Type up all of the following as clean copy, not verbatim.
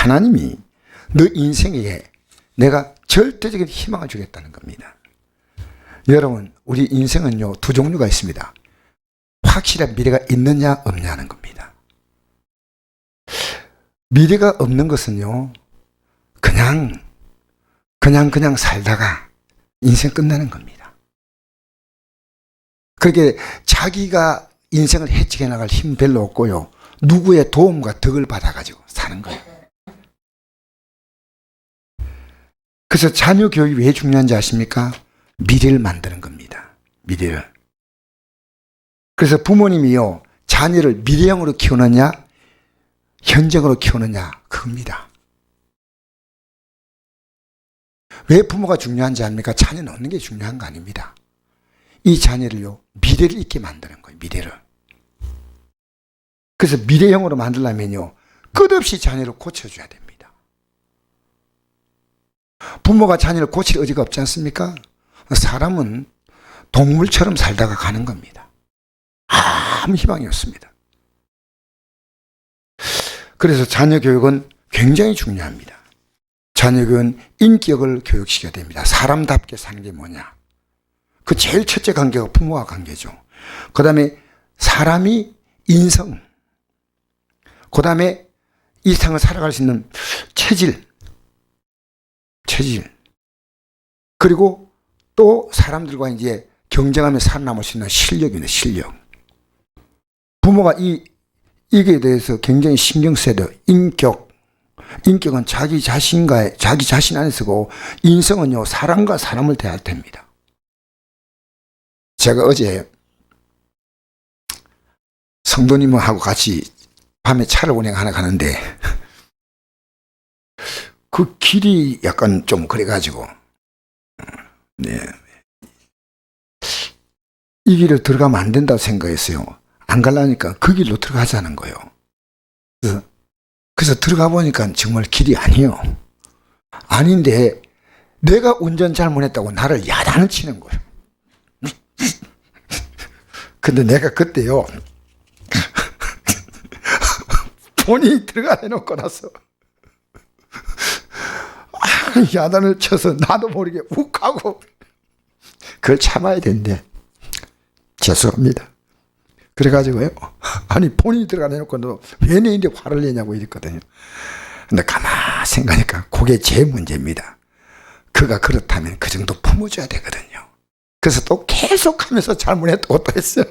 하나님이 너 인생에 내가 절대적인 희망을 주겠다는 겁니다. 여러분, 우리 인생은요, 두 종류가 있습니다. 확실한 미래가 있느냐 없냐는 겁니다. 미래가 없는 것은요, 그냥 살다가 인생 끝나는 겁니다. 그렇게 자기가 인생을 해치게 나갈 힘 별로 없고요, 누구의 도움과 덕을 받아가지고 사는 거예요. 그래서 자녀 교육이 왜 중요한지 아십니까? 미래를 만드는 겁니다. 미래를. 그래서 부모님이요, 자녀를 미래형으로 키우느냐 현적으로 키우느냐 그겁니다. 왜 부모가 중요한지 압니까? 자녀는 얻는 게 중요한 거 아닙니다. 이 자녀를요, 미래를 있게 만드는 거예요. 미래를. 그래서 미래형으로 만들려면요, 끝없이 자녀를 고쳐줘야 됩니다. 부모가 자녀를 고칠 의지가 없지 않습니까? 사람은 동물처럼 살다가 가는 겁니다. 아무 희망이 없습니다. 그래서 자녀 교육은 굉장히 중요합니다. 자녀 교육은 인격을 교육시켜야 됩니다. 사람답게 사는 게 뭐냐. 그 제일 첫째 관계가 부모와 관계죠. 그 다음에 사람이 인성, 그 다음에 이 세상을 살아갈 수 있는 체질, 그리고 또 사람들과 이제 경쟁하며 살아남을 수 있는 실력입니다. 실력. 부모가 이게 대해서 굉장히 신경 써야 돼요. 인격은 자기 자신 안에 쓰고, 인성은요, 사람과 사람을 대할 때입니다. 제가 어제 성도님하고 같이 밤에 차를 운행하러 가는데, 그 길이 약간 좀 그래가지고, 네, 이 길을 들어가면 안 된다고 생각했어요. 안 가려니까 그 길로 들어가자는 거예요. 그래서 들어가 보니까 정말 길이 아니에요. 아닌데 내가 운전 잘못했다고 나를 야단을 치는 거예요. 근데 내가 그때요, 본인이 들어가 해놓고 나서 야단을 쳐서 나도 모르게 욱 하고, 그걸 참아야 된대. 죄송합니다. 그래가지고요, 아니 본인이 들어가 내놓고 너 왜 내인데 화를 내냐고 이랬거든요. 근데 가만히 생각하니까 그게 제 문제입니다. 그가 그렇다면 그 정도 품어줘야 되거든요. 그래서 또 계속하면서 잘못했다고 또 했어요.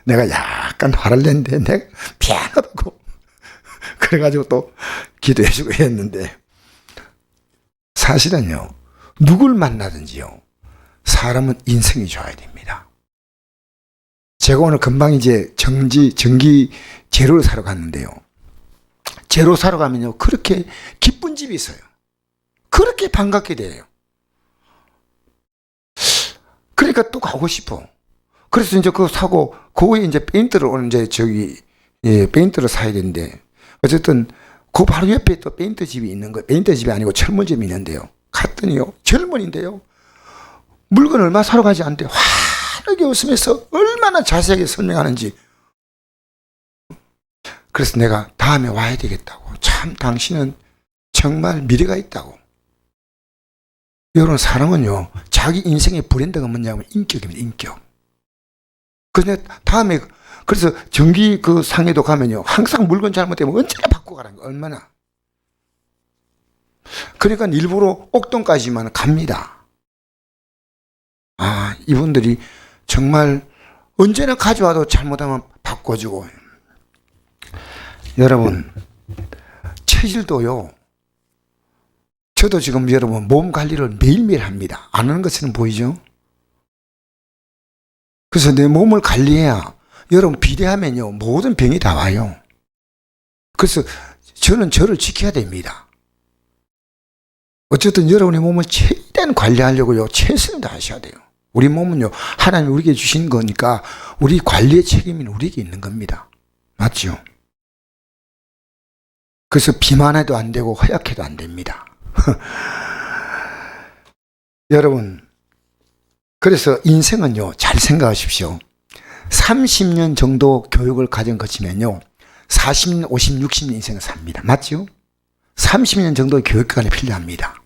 내가 약간 화를 냈는데 내가 미안하다고 그래가지고 또 기도해주고 했는데, 사실은요, 누굴 만나든지요, 사람은 인성이 좋아야 됩니다. 제가 오늘 금방 이제 전기 재료를 사러 갔는데요, 재료 사러 가면요, 그렇게 기쁜 집이 있어요. 그렇게 반갑게 돼요. 그러니까 또 가고 싶어. 그래서 이제 그거 사고, 그거에 이제 페인트를 오늘 이제 페인트를 사야 되는데, 어쨌든 그 바로 옆에 또 페인트 집이 있는 거예요. 페인트 집이 아니고 철문집이 있는데요, 갔더니요, 젊은인데요, 물건 얼마 사러 가지 않는데 환하게 웃으면서 얼마나 자세하게 설명하는지. 그래서 내가 다음에 와야 되겠다고. 참 당신은 정말 미래가 있다고. 여러분, 사람은요, 자기 인생의 브랜드가 뭐냐면 인격입니다. 인격. 그래서 다음에, 그래서 전기 그 상에도 가면요, 항상 물건 잘못되면 언제나 바꾸고 가라는 거예요. 얼마나. 그러니까 일부러 옥동까지만 갑니다. 아, 이분들이 정말 언제나 가져와도 잘못하면 바꿔주고. 여러분, 체질도요, 저도 지금 여러분 몸 관리를 매일매일 합니다. 안 하는 것처럼 보이죠? 그래서 내 몸을 관리해야, 여러분 비대하면요, 모든 병이 다 와요. 그래서 저는 저를 지켜야 됩니다. 어쨌든 여러분의 몸을 최대한 관리하려고요, 최선을 다하셔야 돼요. 우리 몸은요, 하나님이 우리에게 주신 거니까 우리 관리의 책임은 우리에게 있는 겁니다. 맞죠? 그래서 비만해도 안 되고 허약해도 안 됩니다. 여러분, 그래서 인생은요, 잘 생각하십시오. 30년 정도 교육을 과정 거치면요, 40년, 50, 60년 인생을 삽니다. 맞죠? 30년 정도 교육기간이 필요합니다.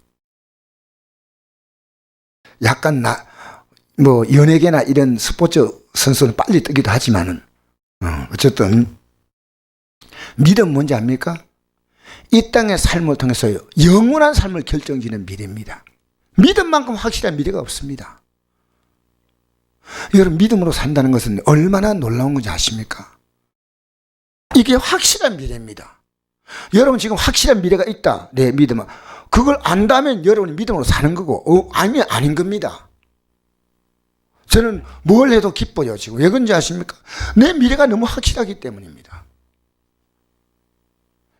약간 연예계나 이런 스포츠 선수는 빨리 뜨기도 하지만은, 어쨌든, 믿음 뭔지 압니까? 이 땅의 삶을 통해서 영원한 삶을 결정짓는 미래입니다. 믿음만큼 확실한 미래가 없습니다. 여러분, 믿음으로 산다는 것은 얼마나 놀라운 건지 아십니까? 이게 확실한 미래입니다. 여러분 지금 확실한 미래가 있다. 내 믿음은. 그걸 안다면 여러분이 믿음으로 사는 거고, 아니면 아닌 겁니다. 저는 뭘 해도 기뻐요, 지금. 왜 그런지 아십니까? 내 미래가 너무 확실하기 때문입니다.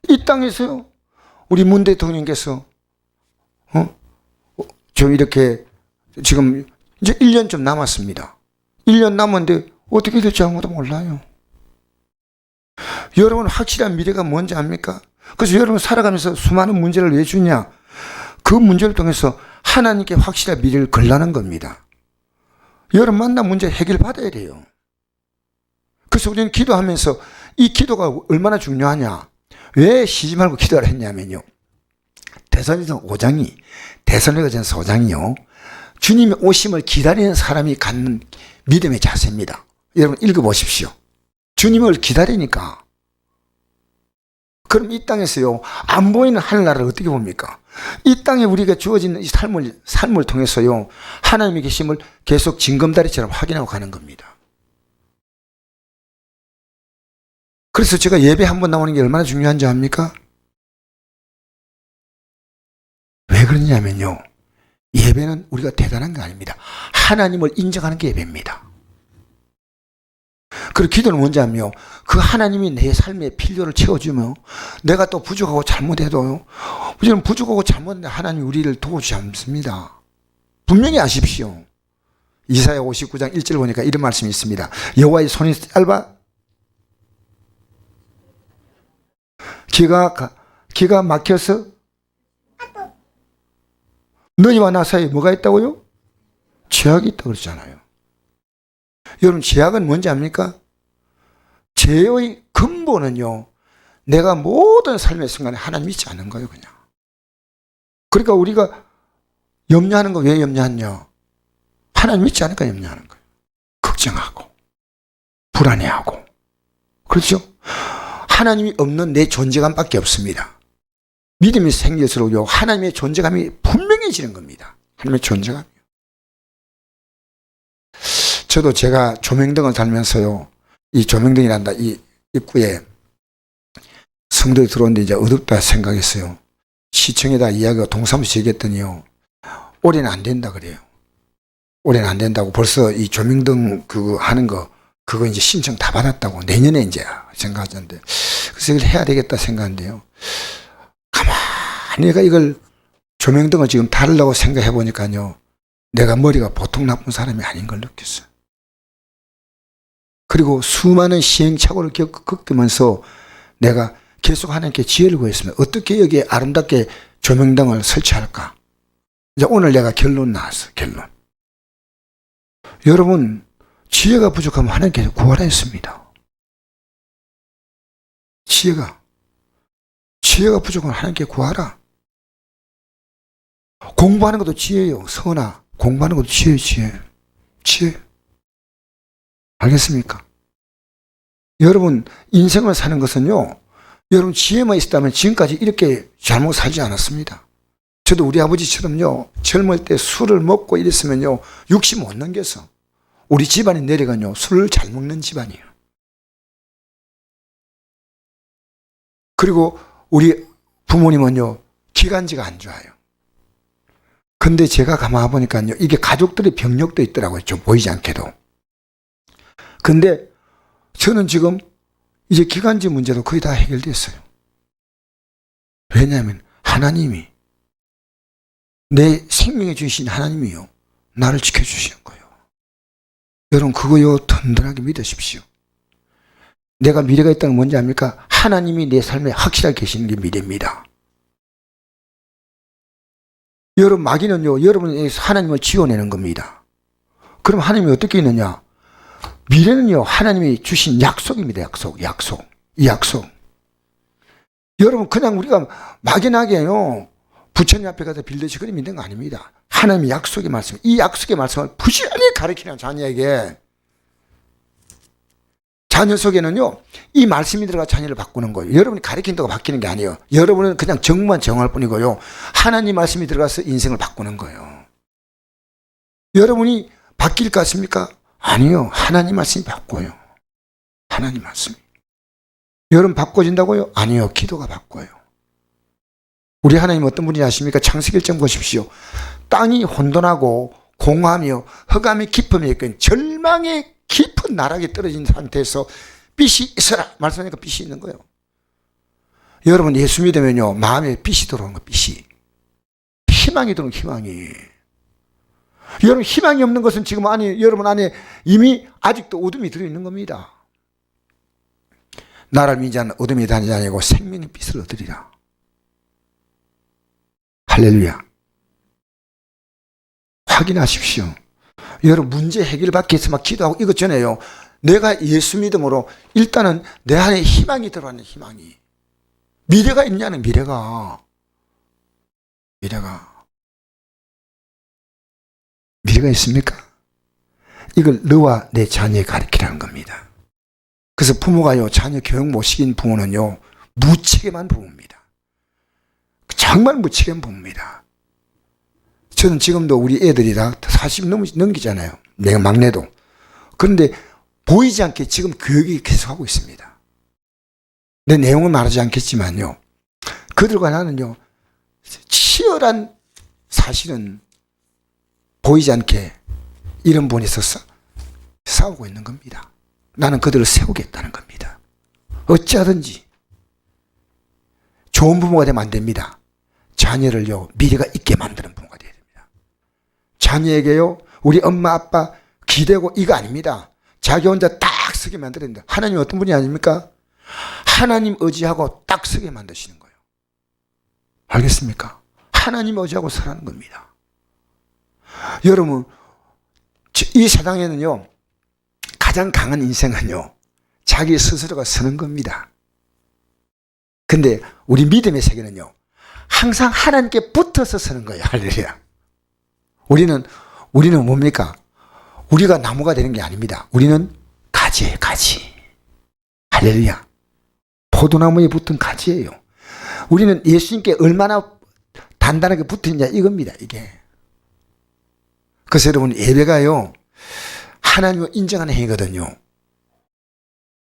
이 땅에서요, 우리 문 대통령께서, 좀 이렇게, 지금 이제 1년 좀 남았습니다. 1년 남았는데 어떻게 될지 아무도 몰라요. 여러분 확실한 미래가 뭔지 압니까? 그래서 여러분 살아가면서 수많은 문제를 왜 주냐? 그 문제를 통해서 하나님께 확실한 미래를 걸라는 겁니다. 여러분 만난 문제 해결받아야 돼요. 그래서 우리는 기도하면서 이 기도가 얼마나 중요하냐? 왜 쉬지 말고 기도를 했냐면요. 대선에서 5장이, 대선에서 5장이요. 주님의 오심을 기다리는 사람이 갖는 믿음의 자세입니다. 여러분 읽어보십시오. 주님을 기다리니까. 그럼 이 땅에서요, 안 보이는 하늘나라를 어떻게 봅니까? 이 땅에 우리가 주어진 이 삶을 통해서요, 하나님의 계심을 계속 징검다리처럼 확인하고 가는 겁니다. 그래서 제가 예배 한 번 나오는 게 얼마나 중요한지 압니까? 왜 그러냐면요, 예배는 우리가 대단한 게 아닙니다. 하나님을 인정하는 게 예배입니다. 그리고 기도는 뭔지 아면요, 그 하나님이 내 삶의 필요를 채워주면 내가 또 부족하고 잘못해도요, 우리는 부족하고 잘못해도 하나님이 우리를 도와주지 않습니다. 분명히 아십시오. 이사야 59장 1절 보니까 이런 말씀이 있습니다. 여호와의 손이 짧아 기가 막혀서 너희와 나 사이에 뭐가 있다고요? 죄악이 있다고 그러잖아요. 여러분 죄악은 뭔지 압니까? 죄의 근본은요, 내가 모든 삶의 순간에 하나님 믿지 않는 거예요, 그냥. 그러니까 우리가 염려하는 거 왜 염려하냐? 하나님 믿지 않으니까 염려하는 거예요. 걱정하고 불안해하고. 그렇죠? 하나님이 없는 내 존재감밖에 없습니다. 믿음이 생길수록요, 하나님의 존재감이 분명해지는 겁니다. 하나님의 존재감이요. 저도 제가 조명등을 달면서요, 이 조명등이란다, 이 입구에 성도에 들어오는데 이제 어둡다 생각했어요. 시청에다 이야기가 동사무소 얘기했더니요, 올해는 안 된다 그래요. 올해는 안 된다고. 벌써 이 조명등 그거 하는 거, 그거 이제 신청 다 받았다고. 내년에 이제 생각하는데. 그래서 이걸 해야 되겠다 생각하는데요. 가만히 내가 이걸 조명등을 지금 달으려고 생각해 보니까요, 내가 머리가 보통 나쁜 사람이 아닌 걸 느꼈어요. 그리고 수많은 시행착오를 겪으면서 내가 계속 하나님께 지혜를 구했습니다. 어떻게 여기에 아름답게 조명등을 설치할까? 이제 오늘 내가 결론 나왔어, 결론. 여러분, 지혜가 부족하면 하나님께 구하라 했습니다. 지혜가 부족하면 하나님께 구하라. 공부하는 것도 지혜예요. 선아, 공부하는 것도 지혜. 알겠습니까? 여러분, 인생을 사는 것은요, 여러분 지혜만 있었다면 지금까지 이렇게 잘못 살지 않았습니다. 저도 우리 아버지처럼요, 젊을 때 술을 먹고 이랬으면요, 60 못 넘겨서 우리 집안이 내려가요, 술을 잘 먹는 집안이에요. 그리고 우리 부모님은요, 기관지가 안 좋아요. 근데 제가 가만히 보니까요, 이게 가족들의 병력도 있더라고요, 좀 보이지 않게도. 근데 저는 지금 이제 기관지 문제도 거의 다 해결됐어요. 왜냐하면 하나님이, 내 생명에 주신 하나님이요, 나를 지켜주시는 거예요. 여러분 그거요, 든든하게 믿으십시오. 내가 미래가 있다는 건 뭔지 압니까? 하나님이 내 삶에 확실하게 계시는 게 미래입니다. 여러분 마귀는요, 여러분의 하나님을 지어내는 겁니다. 그럼 하나님이 어떻게 있느냐? 미래는요, 하나님이 주신 약속입니다. 약속. 이 약속. 여러분 그냥 우리가 막연하게요 부처님 앞에 가서 빌듯이 믿는 거 아닙니다. 하나님의 약속의 말씀, 이 약속의 말씀을 부지런히 가르치는 자녀에게, 자녀 속에는요 이 말씀이 들어가 자녀를 바꾸는 거예요. 여러분이 가르친다고 바뀌는 게 아니에요. 여러분은 그냥 정만 정할 뿐이고요, 하나님 말씀이 들어가서 인생을 바꾸는 거예요. 여러분이 바뀔 것 같습니까? 아니요, 하나님 말씀이 바꿔요. 하나님 말씀이. 여러분 바꿔진다고요? 아니요, 기도가 바꿔요. 우리 하나님 어떤 분이 아십니까? 창세기 1장 보십시오. 땅이 혼돈하고 공허하며 흑암의 깊음이 있건 절망의 깊은 나락에 떨어진 상태에서 빛이 있어라 말씀하니까 빛이 있는 거예요. 여러분 예수 믿으면요 마음에 빛이 들어오는 거예요. 빛이. 희망이 들어오는 희망이. 여러분 희망이 없는 것은 지금 안에, 여러분 안에 이미 아직도 어둠이 들어있는 겁니다. 나를 믿지 않는 어둠이 다니지 아니고 생명의 빛을 얻으리라. 할렐루야. 확인하십시오. 여러분 문제 해결받기 위해서 막 기도하고 이것 전에요, 내가 예수 믿음으로 일단은 내 안에 희망이 들어가는 희망이. 미래가 있냐는 미래가 있습니까? 이걸 너와 내 자녀에 가르치라는 겁니다. 그래서 부모가요 자녀 교육 못 시킨 부모는요 무책임한 부모입니다. 정말 무책임한 부모입니다. 저는 지금도 우리 애들이 다 40 넘기잖아요. 내가 막내도. 그런데 보이지 않게 지금 교육이 계속하고 있습니다. 내 내용은 말하지 않겠지만요, 그들과 나는요 치열한, 사실은 보이지 않게 이런 부분에 있어서 싸우고 있는 겁니다. 나는 그들을 세우겠다는 겁니다. 어찌하든지 좋은 부모가 되면 안 됩니다. 자녀를요 미래가 있게 만드는 부모가 되어야 됩니다. 자녀에게요 우리 엄마 아빠 기대고 이거 아닙니다. 자기 혼자 딱 서게 만들어야 된다. 하나님 어떤 분이 아닙니까? 하나님 의지하고 딱 서게 만드시는 거예요. 알겠습니까? 하나님 의지하고 서라는 겁니다. 여러분 이 세상에는요 가장 강한 인생은요 자기 스스로가 서는 겁니다. 근데 우리 믿음의 세계는요 항상 하나님께 붙어서 서는 거예요. 할렐루야. 우리는 뭡니까? 우리가 나무가 되는 게 아닙니다. 우리는 가지예요, 가지. 할렐루야. 포도나무에 붙은 가지예요. 우리는 예수님께 얼마나 단단하게 붙어있냐 이겁니다, 이게. 그래서 여러분 예배가요 하나님을 인정하는 행위거든요.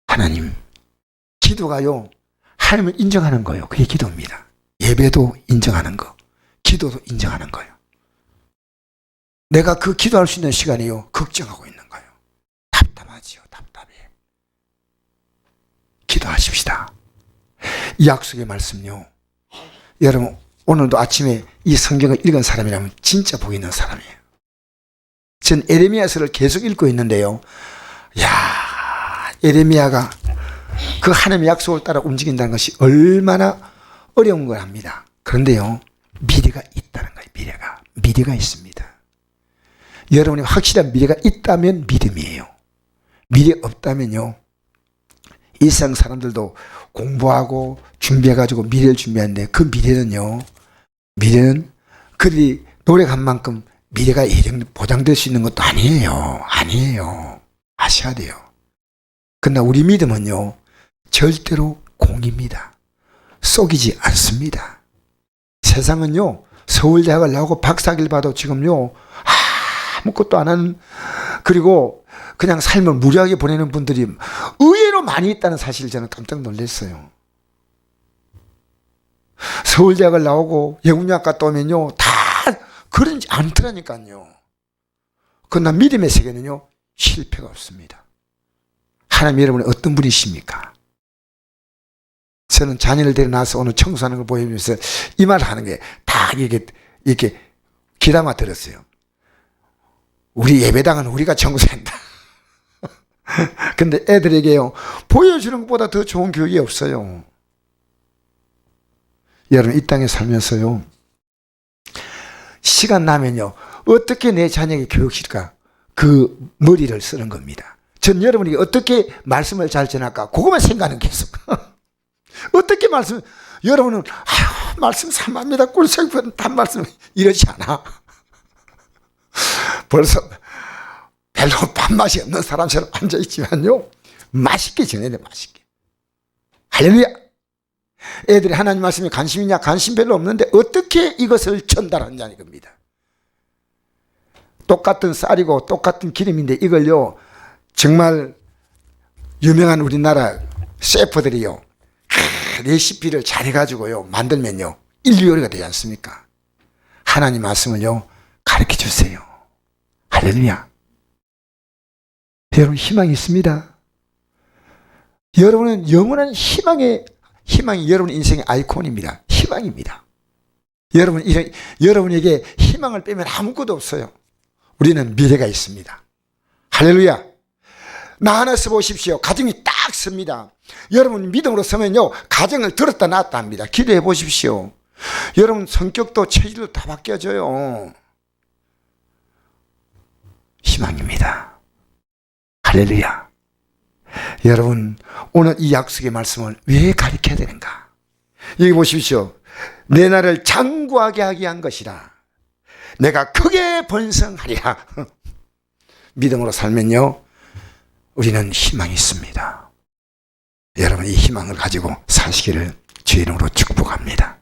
하나님. 기도가요 하나님을 인정하는 거예요. 그게 기도입니다. 예배도 인정하는 거, 기도도 인정하는 거예요. 내가 그 기도할 수 있는 시간이요 걱정하고 있는 거예요. 답답하지요, 답답해. 기도하십시다. 이 약속의 말씀요, 여러분 오늘도 아침에 이 성경을 읽은 사람이라면 진짜 복 있는 사람이에요. 전 에레미야서를 계속 읽고 있는데요, 야, 에레미야가 그 하나님의 약속을 따라 움직인다는 것이 얼마나 어려운 걸 압니다. 그런데요 미래가 있다는 거예요. 미래가 있습니다. 여러분이 확실한 미래가 있다면 믿음이에요. 미래 없다면요 이 세상 사람들도 공부하고 준비해가지고 미래를 준비하는데 그 미래는 그들이 노력한 만큼 미래가 보장될 수 있는 것도 아니에요. 아셔야 돼요. 그러나 우리 믿음은요 절대로 공입니다. 속이지 않습니다. 세상은요 서울대학을 나오고 박사학위를 받아도 지금요 아무것도 안 하는, 그리고 그냥 삶을 무료하게 보내는 분들이 의외로 많이 있다는 사실을 저는 깜짝 놀랐어요. 서울대학을 나오고 영문학 갔다 오면요 다 그런지 않더라니까요. 그러나 믿음의 세계는요 실패가 없습니다. 하나님 여러분은 어떤 분이십니까? 저는 자녀를 데려놔서 오늘 청소하는 걸 보이면서 이 말을 하는 게 다 이렇게 귀담아 들었어요. 우리 예배당은 우리가 청소한다. 근데 애들에게요 보여주는 것보다 더 좋은 교육이 없어요. 여러분 이 땅에 살면서요 시간 나면요 어떻게 내 자녀에게 교육실까 그 머리를 쓰는 겁니다. 전 여러분이 어떻게 말씀을 잘 전할까 그것만 생각하는 계속. 어떻게 여러분은 말씀 삼합니다. 꿀샘 단 말씀 이러지 않아. 벌써 별로 밥맛이 없는 사람처럼 앉아있지만요, 맛있게 전해야 돼. 맛있게. 할렐루야. 애들이 하나님 말씀에 관심 있냐? 관심 별로 없는데 어떻게 이것을 전달하느냐 이겁니다. 똑같은 쌀이고 똑같은 기름인데 이걸요, 정말 유명한 우리나라 셰프들이요, 레시피를 잘해가지고요 만들면요 인류 요리가 되지 않습니까? 하나님 말씀을요 가르쳐 주세요. 할렐루야. 여러분, 희망이 있습니다. 여러분은 영원한 희망이 여러분 인생의 아이콘입니다. 희망입니다. 여러분에게 희망을 빼면 아무것도 없어요. 우리는 미래가 있습니다. 할렐루야. 나 하나서 보십시오. 가정이 딱 섭니다. 여러분 믿음으로 서면요 가정을 들었다 놨다 합니다. 기도해 보십시오. 여러분 성격도 체질도 다 바뀌어져요. 희망입니다. 할렐루야. 여러분, 오늘 이 약속의 말씀을 왜 가르쳐야 되는가? 여기 보십시오. 내 나를 장구하게 하게 한 것이라 내가 크게 번성하리라. 믿음으로 살면요 우리는 희망이 있습니다. 여러분, 이 희망을 가지고 사시기를 주의 이름으로 축복합니다.